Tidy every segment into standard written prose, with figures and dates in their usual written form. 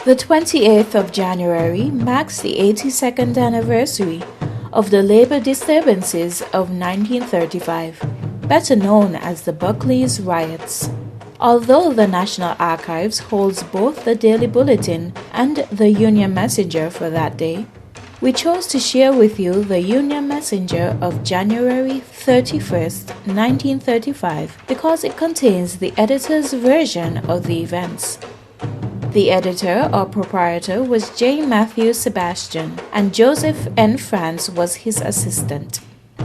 The 28th of January marks the 82nd anniversary of the labor disturbances of 1935, better known as the Buckley's riots. Although the National Archives holds both the Daily Bulletin and the Union Messenger for that day, we chose to share with you the Union Messenger of January 31st, 1935, because it contains the editor's version of the events. The editor or proprietor was J. Matthew Sebastian, and Joseph N. France was his assistant.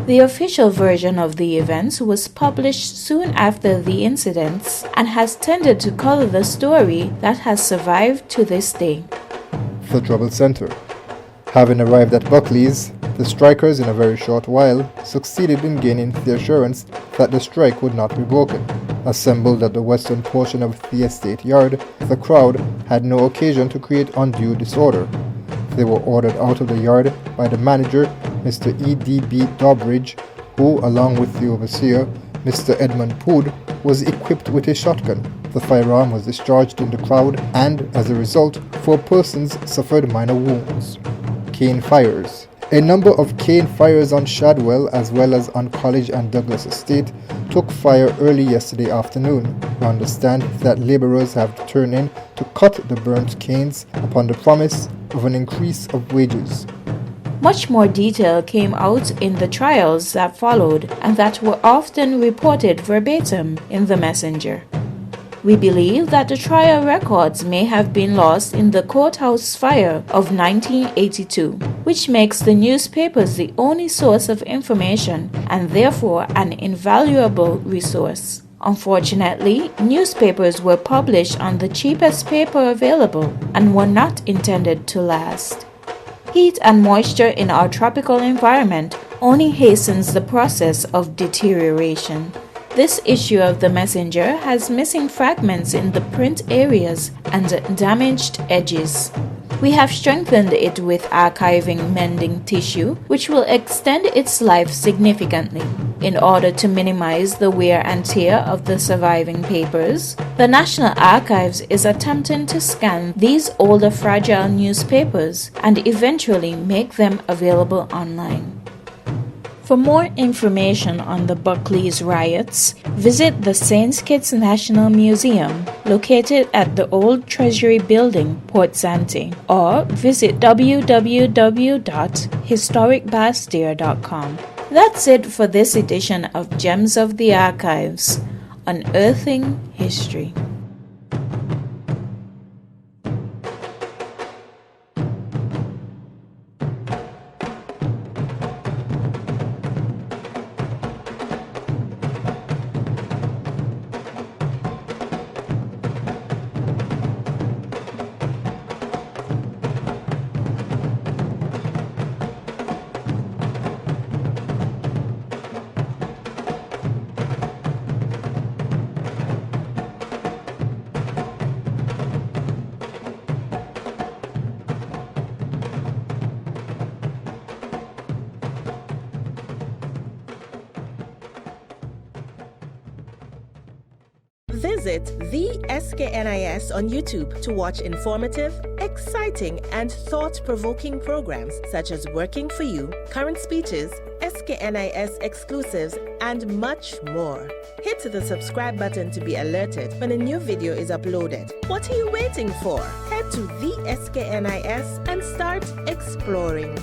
The official version of the events was published soon after the incidents and has tended to color the story that has survived to this day. The Trouble Center. Having arrived at Buckley's, the strikers in a very short while succeeded in gaining the assurance that the strike would not be broken. Assembled at the western portion of the estate yard, the crowd had no occasion to create undue disorder. They were ordered out of the yard by the manager, Mr. E.D.B. Dobridge, who, along with the overseer, Mr. Edmund Pood, was equipped with a shotgun. The firearm was discharged in the crowd, and, as a result, 4 persons suffered minor wounds. Cane fires. A number of cane fires on Shadwell as well as on College and Douglas Estate took fire early yesterday afternoon. We understand that laborers have turned in to cut the burnt canes upon the promise of an increase of wages. Much more detail came out in the trials that followed and that were often reported verbatim in the Messenger. We believe that the trial records may have been lost in the courthouse fire of 1982, which makes the newspapers the only source of information and therefore an invaluable resource. Unfortunately, newspapers were published on the cheapest paper available and were not intended to last. Heat and moisture in our tropical environment only hastens the process of deterioration. This issue of the Messenger has missing fragments in the print areas and damaged edges. We have strengthened it with archiving mending tissue, which will extend its life significantly. In order to minimize the wear and tear of the surviving papers, the National Archives is attempting to scan these older fragile newspapers and eventually make them available online. For more information on the Buckley's riots, visit the St. Kitts National Museum, located at the Old Treasury Building, Port Zante, or visit www.historicbastille.com. That's it for this edition of Gems of the Archives, Unearthing History. Visit the SKNIS on YouTube to watch informative, exciting, and thought-provoking programs such as Working for You, Current Speeches, SKNIS exclusives, and much more. Hit the subscribe button to be alerted when a new video is uploaded. What are you waiting for? Head to the SKNIS and start exploring.